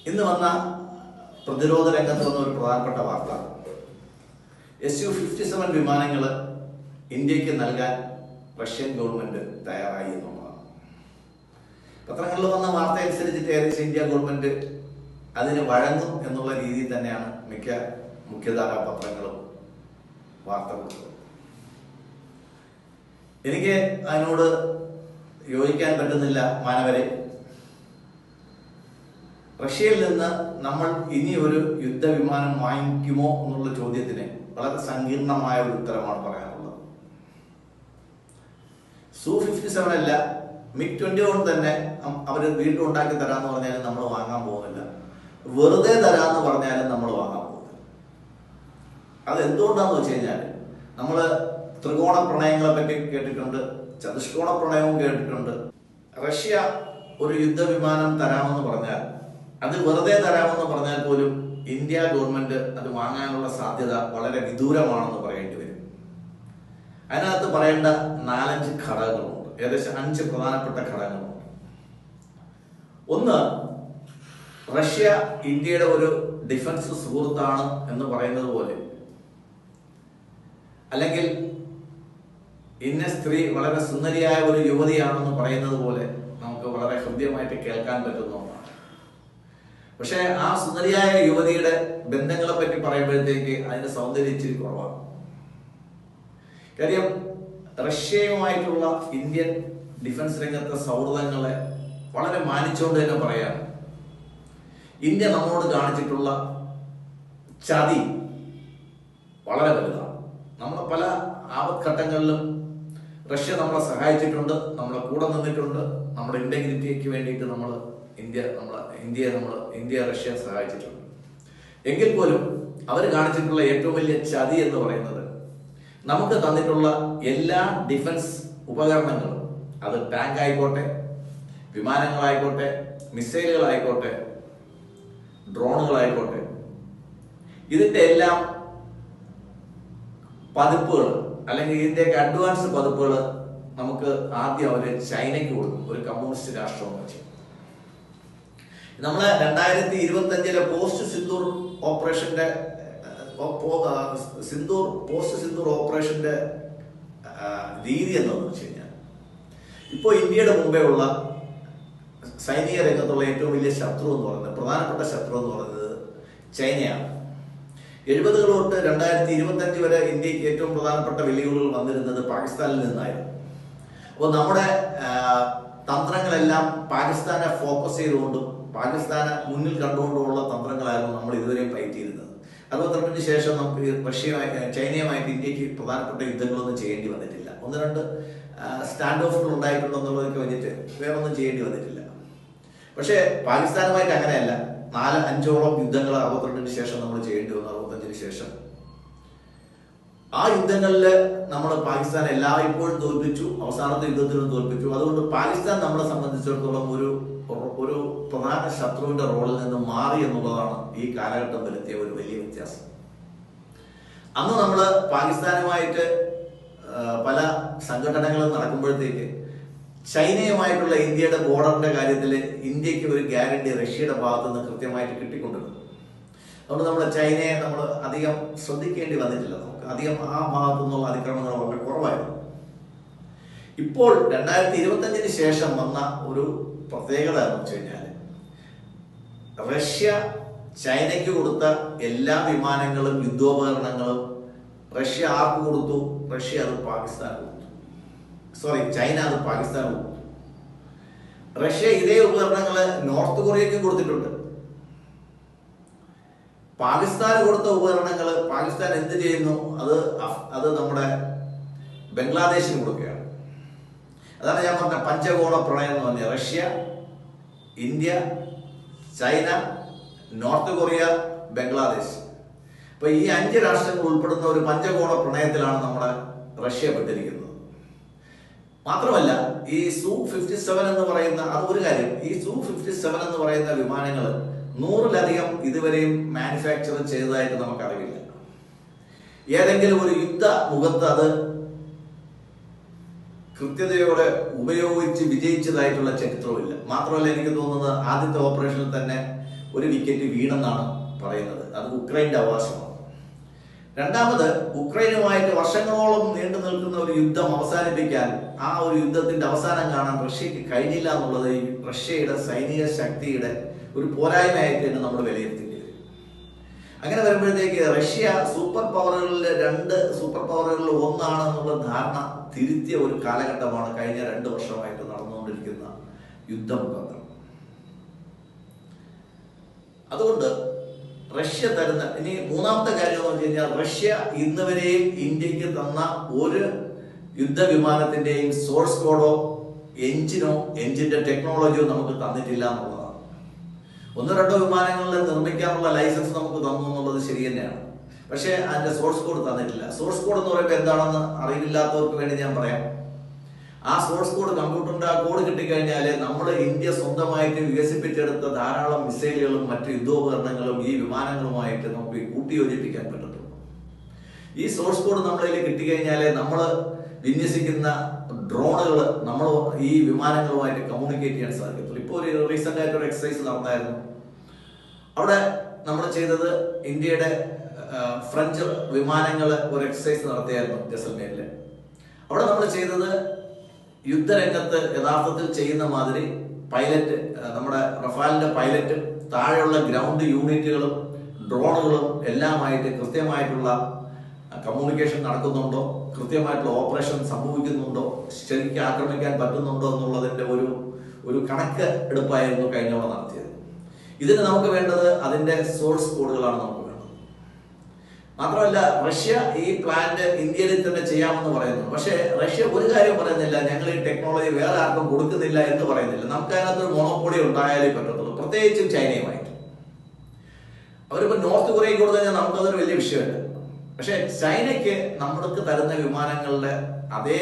ഇന്ന് വന്ന പ്രതിരോധ രംഗത്ത് വന്ന ഒരു പ്രധാനപ്പെട്ട വാർത്ത, Su-57 വിമാനങ്ങൾ ഇന്ത്യക്ക് നൽകാൻ റഷ്യൻ ഗവൺമെന്റ് തയ്യാറായി എന്നുള്ളതാണ്. പത്രങ്ങളിൽ വന്ന വാർത്ത അനുസരിച്ചിട്ട് ഏകദേശം ഇന്ത്യ ഗവൺമെന്റ് അതിന് വഴങ്ങും എന്നുള്ള രീതിയിൽ തന്നെയാണ് മിക്ക മുഖ്യധാരാ പത്രങ്ങളും വാർത്ത കൊടുത്തത്. എനിക്ക് അതിനോട് യോജിക്കാൻ പറ്റുന്നില്ല. മാനവരെ, റഷ്യയിൽ നിന്ന് നമ്മൾ ഇനി ഒരു യുദ്ധവിമാനം വാങ്ങിക്കുമോ എന്നുള്ള ചോദ്യത്തിന് വളരെ സങ്കീർണമായ ഒരു ഉത്തരമാണ് പറയാനുള്ളത്. Su-57 അല്ല, MiG-21 തന്നെ അവർ വീണ്ടും ഉണ്ടാക്കി തരാമെന്ന് പറഞ്ഞാലും നമ്മൾ വാങ്ങാൻ പോകുന്നില്ല. വെറുതെ തരാമെന്ന് പറഞ്ഞാലും നമ്മൾ വാങ്ങാൻ പോകുന്നില്ല. അത് എന്തുകൊണ്ടാന്ന് വെച്ച് കഴിഞ്ഞാൽ, നമ്മൾ ത്രികോണ പ്രണയങ്ങളെ പറ്റി കേട്ടിട്ടുണ്ട്, ചതുഷ്കോണ പ്രണയവും കേട്ടിട്ടുണ്ട്. റഷ്യ ഒരു യുദ്ധവിമാനം തരാമെന്ന് പറഞ്ഞാൽ, അത് വെറുതെ തരാമെന്ന് പറഞ്ഞാൽ പോലും ഇന്ത്യ ഗവൺമെന്റ് അത് വാങ്ങാനുള്ള സാധ്യത വളരെ വിദൂരമാണെന്ന് പറയേണ്ടി വരും. അതിനകത്ത് പറയേണ്ട 4-5 ഘടകങ്ങളുണ്ട്. ഏകദേശം 5 പ്രധാനപ്പെട്ട ഘടകങ്ങളുണ്ട്. ഒന്ന്, റഷ്യ ഇന്ത്യയുടെ ഒരു ഡിഫൻസ് സുഹൃത്താണ് എന്ന് പറയുന്നത് പോലെ, അല്ലെങ്കിൽ ഇന്ന സ്ത്രീ വളരെ സുന്ദരിയായ ഒരു യുവതിയാണെന്ന് പറയുന്നത് പോലെ നമുക്ക് വളരെ ഹൃദ്യമായിട്ട് കേൾക്കാൻ പറ്റുന്ന ഒന്നാണ്. പക്ഷെ ആ സുന്ദരിയായ യുവതിയുടെ ബന്ധങ്ങളെ പറ്റി പറയുമ്പോഴത്തേക്ക് അതിന്റെ സൗന്ദര്യം ഇച്ചിരി കുറവാണ്. കാര്യം, റഷ്യയുമായിട്ടുള്ള ഇന്ത്യൻ ഡിഫൻസ് രംഗത്തെ സൗഹൃദങ്ങളെ വളരെ മാനിച്ചുകൊണ്ട് തന്നെ പറയാണ്, ഇന്ത്യ നമ്മളോട് കാണിച്ചിട്ടുള്ള ചതി വളരെ വലുതാണ്. നമ്മൾ പല ആപത്ഘട്ടങ്ങളിലും റഷ്യ നമ്മളെ സഹായിച്ചിട്ടുണ്ട്, നമ്മളെ കൂടെ നിന്നിട്ടുണ്ട്. നമ്മുടെ ഇന്റഗ്രിറ്റിക്ക് വേണ്ടിയിട്ട് ഇന്ത്യ റഷ്യ സഹായിച്ചിട്ടുണ്ട്. എങ്കിൽ പോലും അവർ കാണിച്ചിട്ടുള്ള ഏറ്റവും വലിയ ചതി എന്ന് പറയുന്നത്, നമുക്ക് തന്നിട്ടുള്ള എല്ലാ ഡിഫൻസ് ഉപകരണങ്ങളും, അത് ടാങ്ക് ആയിക്കോട്ടെ, വിമാനങ്ങളായിക്കോട്ടെ, മിസൈലുകളായിക്കോട്ടെ, ഡ്രോണുകളായിക്കോട്ടെ, ഇതിന്റെ എല്ലാം പതിപ്പുകൾ അല്ലെങ്കിൽ ഇതിന്റെയൊക്കെ അഡ്വാൻസ് പതിപ്പുകൾ നമുക്ക് ആദ്യം അവര് ചൈനയ്ക്ക് കൊടുക്കും, ഒരു കമ്മ്യൂണിസ്റ്റ് രാഷ്ട്രം വെച്ച്. നമ്മള് 2025 പോസ്റ്റ് സിന്ദൂർ ഓപ്പറേഷന്റെ ഓപ്പറേഷന്റെ രീതി എന്താണെന്ന് വെച്ച് കഴിഞ്ഞാൽ, ഇപ്പോൾ ഇന്ത്യയുടെ മുമ്പേ ഉള്ള സൈനിക രംഗത്തുള്ള ഏറ്റവും വലിയ ശത്രു എന്ന് പറയുന്നത്, പ്രധാനപ്പെട്ട ശത്രു എന്ന് പറയുന്നത് ചൈനയാണ്. 70 തൊട്ട് 2025 വരെ ഇന്ത്യക്ക് ഏറ്റവും പ്രധാനപ്പെട്ട വെല്ലുവിളികൾ വന്നിരുന്നത് പാകിസ്ഥാനിൽ നിന്നായിരുന്നു. അപ്പോൾ നമ്മുടെ തന്ത്രങ്ങളെല്ലാം പാകിസ്ഥാനെ ഫോക്കസ് ചെയ്തുകൊണ്ടും പാകിസ്ഥാനെ മുന്നിൽ കണ്ടുകൊണ്ടുമുള്ള തന്ത്രങ്ങളായിരുന്നു നമ്മൾ ഇതുവരെയും ഫൈറ്റ് ചെയ്തിരുന്നത്. 63 ശേഷം നമുക്ക് ചൈനയുമായിട്ട് ഇന്ത്യക്ക് പ്രധാനപ്പെട്ട യുദ്ധങ്ങളൊന്നും ചെയ്യേണ്ടി വന്നിട്ടില്ല. 1-2 സ്റ്റാൻഡ് ഓഫുകൾ ഉണ്ടായിട്ടുണ്ടെന്നുള്ളതൊക്കെ വെച്ചിട്ട് വേറെ ഒന്നും ചെയ്യേണ്ടി വന്നിട്ടില്ല. പക്ഷേ പാകിസ്ഥാനുമായിട്ട് അങ്ങനെയല്ല. 4-5ഓളം യുദ്ധങ്ങൾ 62 ശേഷം നമ്മൾ ചെയ്യേണ്ടി വന്നു. 65 ശേഷം ആ യുദ്ധങ്ങളിൽ നമ്മൾ പാകിസ്ഥാൻ ഇപ്പോഴും തോൽപ്പിച്ചു, അവസാനത്തെ യുദ്ധത്തിലും തോൽപ്പിച്ചു. അതുകൊണ്ട് പാകിസ്ഥാൻ നമ്മളെ സംബന്ധിച്ചിടത്തോളം ഒരു പ്രധാന ശത്രുവിന്റെ റോളിൽ നിന്ന് മാറി എന്നുള്ളതാണ് ഈ കാലഘട്ടം വരുത്തിയ ഒരു വലിയ വ്യത്യാസം. അന്ന് നമ്മൾ പാകിസ്ഥാനുമായിട്ട് പല സംഘടനകളും നടക്കുമ്പോഴത്തേക്ക് ചൈനയുമായിട്ടുള്ള ഇന്ത്യയുടെ ബോർഡറിന്റെ കാര്യത്തിൽ ഇന്ത്യക്ക് ഒരു ഗ്യാരണ്ടി റഷ്യയുടെ ഭാഗത്ത് നിന്ന് കൃത്യമായിട്ട് കിട്ടിക്കൊണ്ടിരുന്നു. അതുകൊണ്ട് നമ്മുടെ ചൈനയെ നമ്മൾ അധികം ശ്രദ്ധിക്കേണ്ടി വന്നിട്ടില്ല. നമുക്ക് അധികം ആ ഭാഗത്തു നിന്നുള്ള അതിക്രമങ്ങൾ വളരെ കുറവായിരുന്നു. ഇപ്പോൾ 2025 ശേഷം വന്ന ഒരു പ്രത്യേകത എന്ന് വെച്ച് കഴിഞ്ഞാൽ, റഷ്യ ചൈനയ്ക്ക് കൊടുത്ത എല്ലാ വിമാനങ്ങളും യുദ്ധോപകരണങ്ങളും റഷ്യ ആർക്ക് കൊടുത്തു? റഷ്യ അത് പാകിസ്ഥാൻ കൊടുത്തു. ചൈന അത് പാകിസ്ഥാൻ കൊടുത്തു. റഷ്യ ഇതേ ഉപകരണങ്ങൾ നോർത്ത് കൊറിയയ്ക്ക് കൊടുത്തിട്ടുണ്ട്. പാകിസ്ഥാൻ കൊടുത്ത ഉപകരണങ്ങൾ പാകിസ്ഥാൻ എന്ത് ചെയ്യുന്നു? അത് നമ്മുടെ ബംഗ്ലാദേശിന് കൊടുക്കുകയാണ്. അതാണ് ഞാൻ പറഞ്ഞ പഞ്ചകോണ പ്രണയം എന്ന് പറഞ്ഞ Russia, India, China, north Korea, Bangladesh. അപ്പൊ ഈ 5 രാഷ്ട്രങ്ങൾ ഉൾപ്പെടുന്ന ഒരു പഞ്ചകോണ പ്രണയത്തിലാണ് നമ്മുടെ റഷ്യ പെട്ടിരിക്കുന്നത്. മാത്രമല്ല, ഈ Su-57 എന്ന് പറയുന്ന അതൊരു കാര്യം, ഈ Su-57 എന്ന് പറയുന്ന വിമാനങ്ങൾ 100-ലധികം ഇതുവരെയും മാനുഫാക്ചർ ചെയ്തതായിട്ട് നമുക്കറിയില്ല. ഏതെങ്കിലും ഒരു യുദ്ധ മുഖത്ത് അത് കൃത്യതയോടെ ഉപയോഗിച്ച് വിജയിച്ചതായിട്ടുള്ള ചരിത്രമില്ല. മാത്രമല്ല, എനിക്ക് തോന്നുന്നത് ആദ്യത്തെ ഓപ്പറേഷനിൽ തന്നെ ഒരു വിക്കറ്റ് വീണെന്നാണ് പറയുന്നത്. അത് ഉക്രൈൻ്റെ അവകാശമാണ്. രണ്ടാമത്, ഉക്രൈനുമായിട്ട് വർഷങ്ങളോളം നീണ്ടു നിൽക്കുന്ന ഒരു യുദ്ധം അവസാനിപ്പിക്കാൻ, ആ ഒരു യുദ്ധത്തിന്റെ അവസാനം കാണാൻ റഷ്യക്ക് കഴിഞ്ഞില്ല എന്നുള്ളത് ഈ റഷ്യയുടെ സൈനിക ശക്തിയുടെ ഒരു പോരായ്മയായിട്ട് തന്നെ നമ്മൾ വിലയിരുത്തേണ്ടി വരും. അങ്ങനെ വരുമ്പോഴത്തേക്ക് റഷ്യ സൂപ്പർ പവറുകളിലെ 2 സൂപ്പർ പവറുകളിൽ ഒന്നാണെന്നുള്ള ധാരണ തിരുത്തിയ ഒരു കാലഘട്ടമാണ് കഴിഞ്ഞ 2 വർഷമായിട്ട് നടന്നുകൊണ്ടിരിക്കുന്ന യുദ്ധമുഖങ്ങൾ. അതുകൊണ്ട് റഷ്യ തരുന്ന ഇനി മൂന്നാമത്തെ കാര്യം എന്ന് വെച്ച് കഴിഞ്ഞാൽ, റഷ്യ ഇന്ന് വരെയും ഇന്ത്യക്ക് തന്ന ഒരു യുദ്ധവിമാനത്തിന്റെയും സോഴ്സ് കോഡോ എഞ്ചിനോ എഞ്ചിന്റെ ടെക്നോളജിയോ നമുക്ക് തന്നിട്ടില്ല എന്നുള്ളതാണ്. 1-2 വിമാനങ്ങളിൽ നിർമ്മിക്കാനുള്ള ലൈസൻസ് നമുക്ക് തന്നു എന്നുള്ളത് ശരി തന്നെയാണ്. പക്ഷേ അതിന്റെ സോഴ്സ് കോഡ് തന്നിട്ടില്ല. സോഴ്സ് കോഡ് എന്ന് പറയുമ്പോൾ എന്താണെന്ന് അറിവില്ലാത്തവർക്ക് വേണ്ടി ഞാൻ പറയാം. ആ സോഴ്സ് കോഡ്, കമ്പ്യൂട്ടറിന്റെ ആ കോഡ് കിട്ടിക്കഴിഞ്ഞാൽ നമ്മൾ ഇന്ത്യ സ്വന്തമായിട്ട് വികസിപ്പിച്ചെടുത്ത ധാരാളം മിസൈലുകളും മറ്റ് യുദ്ധോപകരണങ്ങളും ഈ വിമാനങ്ങളുമായിട്ട് നമുക്ക് കൂട്ടിയോജിപ്പിക്കാൻ പറ്റത്തുള്ളൂ. ഈ സോഴ്സ് കോഡ് നമ്മളിൽ കിട്ടിക്കഴിഞ്ഞാൽ നമ്മൾ വിന്യസിക്കുന്ന ഡ്രോണുകൾ നമ്മൾ ഈ വിമാനങ്ങളുമായിട്ട് കമ്മ്യൂണിക്കേറ്റ് ചെയ്യാൻ സാധിക്കത്തുള്ളൂ. ഇപ്പോൾ ഒരു റീസെന്റ് ആയിട്ട് ഒരു എക്സസൈസ് നടന്നായിരുന്നു. അവിടെ നമ്മൾ ചെയ്തത്, ഇന്ത്യയുടെ ഫ്രഞ്ച് വിമാനങ്ങൾ ഒരു എക്സസൈസ് നടത്തിയായിരുന്നു ജസൽമേരില്. അവിടെ നമ്മൾ ചെയ്തത് യുദ്ധരംഗത്ത് യഥാർത്ഥത്തിൽ ചെയ്യുന്ന മാതിരി പൈലറ്റ്, നമ്മുടെ റഫാലിന്റെ പൈലറ്റും താഴെയുള്ള ഗ്രൗണ്ട് യൂണിറ്റുകളും ഡ്രോണുകളും എല്ലാമായിട്ട് കൃത്യമായിട്ടുള്ള കമ്മ്യൂണിക്കേഷൻ നടക്കുന്നുണ്ടോ, കൃത്യമായിട്ടുള്ള ഓപ്പറേഷൻ സംഭവിക്കുന്നുണ്ടോ, ശരിക്കും ആക്രമിക്കാൻ പറ്റുന്നുണ്ടോ എന്നുള്ളതിന്റെ ഒരു കണക്ക് എടുപ്പായിരുന്നു കഴിഞ്ഞവണ നടത്തിയത്. ഇതിന് നമുക്ക് വേണ്ടത് അതിന്റെ സോഴ്സ് കോഡുകളാണ് നമുക്ക് വേണ്ടത്. മാത്രമല്ല, റഷ്യ ഈ പ്ലാന്റ് ഇന്ത്യയിൽ തന്നെ ചെയ്യാമെന്ന് പറയുന്നു. പക്ഷേ റഷ്യ ഒരു കാര്യം പറയുന്നില്ല, ഞങ്ങൾ ഈ ടെക്നോളജി വേറെ ആർക്കും കൊടുക്കുന്നില്ല എന്ന് പറയുന്നില്ല. നമുക്ക് അതിനകത്ത് മോണോപ്പൊളി ഉണ്ടായാലേ പറ്റത്തുള്ളൂ, പ്രത്യേകിച്ചും ചൈനയുമായിട്ട്. അവരിപ്പോൾ നോർത്ത് കൊറിയയ്ക്ക് കൊടുത്തു കഴിഞ്ഞാൽ നമുക്കതൊരു വലിയ വിഷയമല്ല. പക്ഷെ ചൈനയ്ക്ക് നമ്മൾക്ക് തരുന്ന വിമാനങ്ങളുടെ അതേ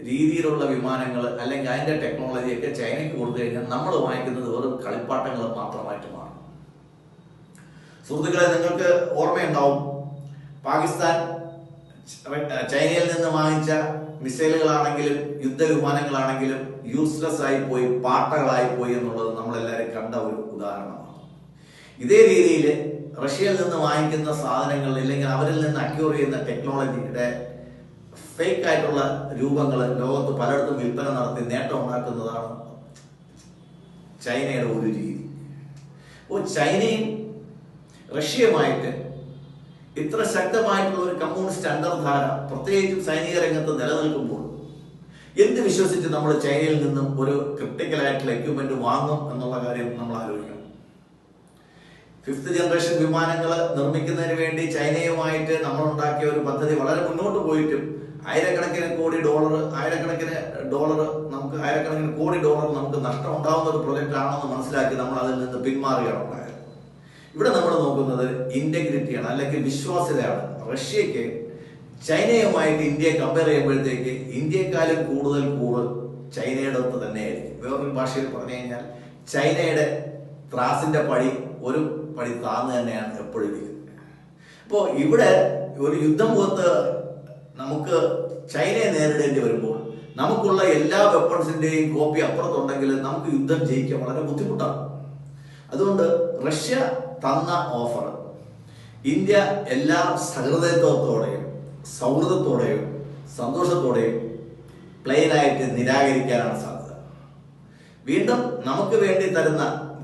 രീതിയിലുള്ള വിമാനങ്ങൾ അല്ലെങ്കിൽ അതിന്റെ ടെക്നോളജിയൊക്കെ ചൈനയ്ക്ക് കൊടുത്തു കഴിഞ്ഞാൽ നമ്മൾ വാങ്ങിക്കുന്നത് വെറും കളിപ്പാട്ടങ്ങൾ മാത്രമായിട്ട് മാറും. സുഹൃത്തുക്കളെ, നിങ്ങൾക്ക് ഓർമ്മയുണ്ടാവും, പാകിസ്ഥാൻ ചൈനയിൽ നിന്ന് വാങ്ങിച്ച മിസൈലുകളാണെങ്കിലും യുദ്ധവിമാനങ്ങളാണെങ്കിലും യൂസ്ലെസ് ആയി പോയി, പാട്ടകളായി പോയി എന്നുള്ളത് നമ്മളെല്ലാവരും കണ്ട ഒരു ഉദാഹരണമാണ്. ഇതേ രീതിയിൽ റഷ്യയിൽ നിന്ന് വാങ്ങിക്കുന്ന സാധനങ്ങൾ അല്ലെങ്കിൽ അവരിൽ നിന്ന് അക്യൂർ ചെയ്യുന്ന ടെക്നോളജിയുടെ ഫേക്ക് ആയിട്ടുള്ള രൂപങ്ങൾ ലോകത്ത് പലയിടത്തും വിൽപ്പന നടത്തി നേട്ടം ഉണ്ടാക്കുന്നതാണ് ചൈനയുടെ ഒരു രീതി. അപ്പോൾ ചൈനയും റഷ്യയുമായിട്ട് ഇത്ര ശക്തമായിട്ടുള്ള ഒരു കമ്മ്യൂണിസ്റ്റ് അന്തർധാര, പ്രത്യേകിച്ചും സൈനിക രംഗത്ത് നിലനിൽക്കുമ്പോൾ എന്ത് വിശ്വസിച്ച് നമ്മൾ ചൈനയിൽ നിന്നും ഒരു ക്രിട്ടിക്കൽ ആയിട്ടുള്ള എക്യുപ്മെന്റ് വാങ്ങും എന്നുള്ള കാര്യം നമ്മൾ ആലോചിക്കണം. 5th ജനറേഷൻ വിമാനങ്ങൾ നിർമ്മിക്കുന്നതിന് വേണ്ടി ചൈനയുമായിട്ട് നമ്മൾ ഉണ്ടാക്കിയ ഒരു പദ്ധതി വളരെ മുന്നോട്ട് പോയിട്ടും ആയിരക്കണക്കിന് കോടി ഡോളർ നമുക്ക് നഷ്ടം ഉണ്ടാവുന്ന ഒരു പ്രൊജക്റ്റ് ആണെന്ന് മനസ്സിലാക്കി നമ്മൾ അതിൽ നിന്ന് പിന്മാറുകയാണ് ഉണ്ടായത്. ഇവിടെ നമ്മൾ നോക്കുന്നത് ഇന്റഗ്രിറ്റിയാണ്, അല്ലെങ്കിൽ വിശ്വാസ്യതയാണ്. റഷ്യക്ക് ചൈനയുമായിട്ട് ഇന്ത്യയെ കമ്പയർ ചെയ്യുമ്പോഴത്തേക്ക് ഇന്ത്യയെക്കാളും കൂടുതൽ ചൈനയുടെ അടുത്ത് തന്നെയായിരിക്കും. വേറൊരു ഭാഷയിൽ പറഞ്ഞു കഴിഞ്ഞാൽ ചൈനയുടെ ത്രാസിന്റെ പടി ഒരു പടി താന്ന് തന്നെയാണ് എപ്പോഴും ഇരിക്കുന്നത്. അപ്പോൾ ഇവിടെ ഒരു യുദ്ധമുഖത്ത് നമുക്ക് ചൈനയെ നേരിടേണ്ടി വരുമ്പോൾ നമുക്കുള്ള എല്ലാ വെപ്പൺസിന്റെയും കോപ്പി അപ്പുറത്തുണ്ടെങ്കിൽ നമുക്ക് യുദ്ധം ജയിക്കാൻ വളരെ ബുദ്ധിമുട്ടാണ്. അതുകൊണ്ട് റഷ്യ തന്ന ഓഫർ ഇന്ത്യ എല്ലാ സഹൃദയത്വത്തോടെയും സൗഹൃദത്തോടെയും സന്തോഷത്തോടെയും പ്ലെയിനായിട്ട് നിരാകരിക്കാനാണ് സാധ്യത. വീണ്ടും നമുക്ക് വേണ്ടി തരുന്ന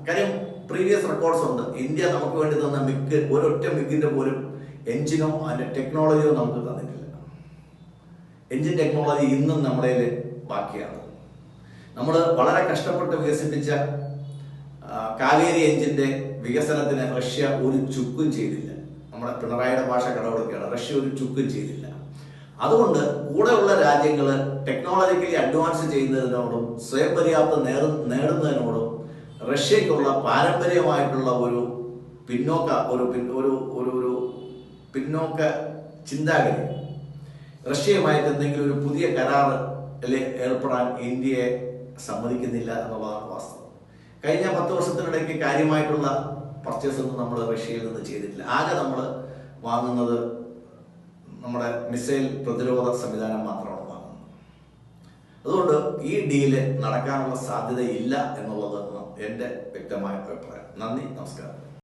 കാര്യം, പ്രീവിയസ് റെക്കോർഡ്സ് ഉണ്ട്. ഇന്ത്യ നമുക്ക് വേണ്ടി തന്ന മിഗ്, ഒരൊറ്റ മിഗിന്റെ പോലും എഞ്ചിനോ അതിന്റെ ടെക്നോളജിയോ നമുക്ക് തന്നിട്ടില്ല. എഞ്ചിൻ ടെക്നോളജി ഇന്നും നമ്മുടെ ബാക്കിയാണ്. നമ്മൾ വളരെ കഷ്ടപ്പെട്ട് വികസിപ്പിച്ച കാവേരി എഞ്ചിന്റെ വികസനത്തിന് റഷ്യ ഒരു ചുക്കും ചെയ്തില്ല. നമ്മുടെ പിണറായിയുടെ ഭാഷ കടമെടുക്കുകയാണ്, റഷ്യ ഒരു ചുക്കും ചെയ്തില്ല. അതുകൊണ്ട് കൂടെയുള്ള രാജ്യങ്ങൾ ടെക്നോളജിക്കലി അഡ്വാൻസ് ചെയ്യുന്നതിനോടും സ്വയം പര്യാപ്തം നേടുന്നതിനോടും റഷ്യക്കുള്ള പാരമ്പര്യമായിട്ടുള്ള ഒരു പിന്നോക്ക ചിന്താഗതി, റഷ്യയുമായിട്ട് എന്തെങ്കിലും ഒരു പുതിയ കരാറിൽ ഏർപ്പെടാൻ ഇന്ത്യയെ സമ്മതിക്കുന്നില്ല എന്നുള്ളതാണ് വാസ്തവം. കഴിഞ്ഞ 10 വർഷത്തിനിടയ്ക്ക് കാര്യമായിട്ടുള്ള പർച്ചേസ് ഒന്നും നമ്മൾ റഷ്യയിൽ നിന്ന് ചെയ്തിട്ടില്ല. ആകെ നമ്മൾ വാങ്ങുന്നത് നമ്മുടെ മിസൈൽ പ്രതിരോധ സംവിധാനം മാത്രമാണ് വാങ്ങുന്നത്. അതുകൊണ്ട് ഈ ഡീല് നടക്കാനുള്ള സാധ്യതയില്ല എന്നുള്ളതാണ് എൻ്റെ വ്യക്തമായ അഭിപ്രായം. നന്ദി, നമസ്കാരം.